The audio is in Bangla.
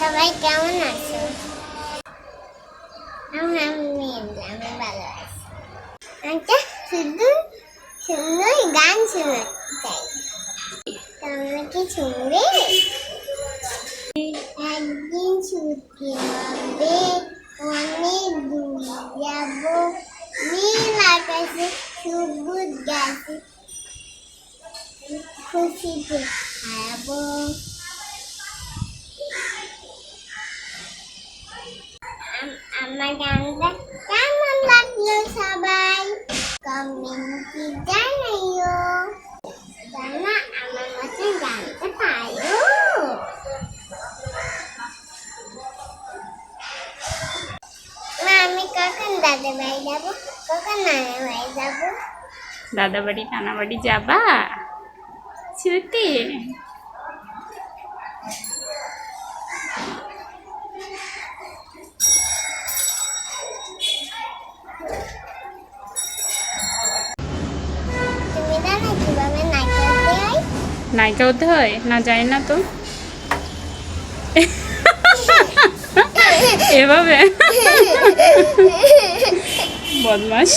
সবাই কেমন আছো? আমি ভালো আছি। আচ্ছা, শুধু সুন্দর গান শোনাতে চাই, তোমরা কি শুনবে? একদিন ছুটি হবে, অনেক দূরে যাব, নীল আকাশে সবুজ গাছে খুশিতে হারাবো। আমার গানটা কেমন লাগলো সবাই কমেন্টে জানাইও। জানা আমার মতন গানটা পারো। মা, আমি কখন দাদা বাড়ি যাবো, কখন নানা বাড়ি যাবো? দাদা বাড়ি নানা বাড়ি যাবা ছুটি? তুমি জানো কিভাবে নাচতে হয়? নায়িকা হতে হয় না, জানি না তো। এভাবে বদমাস।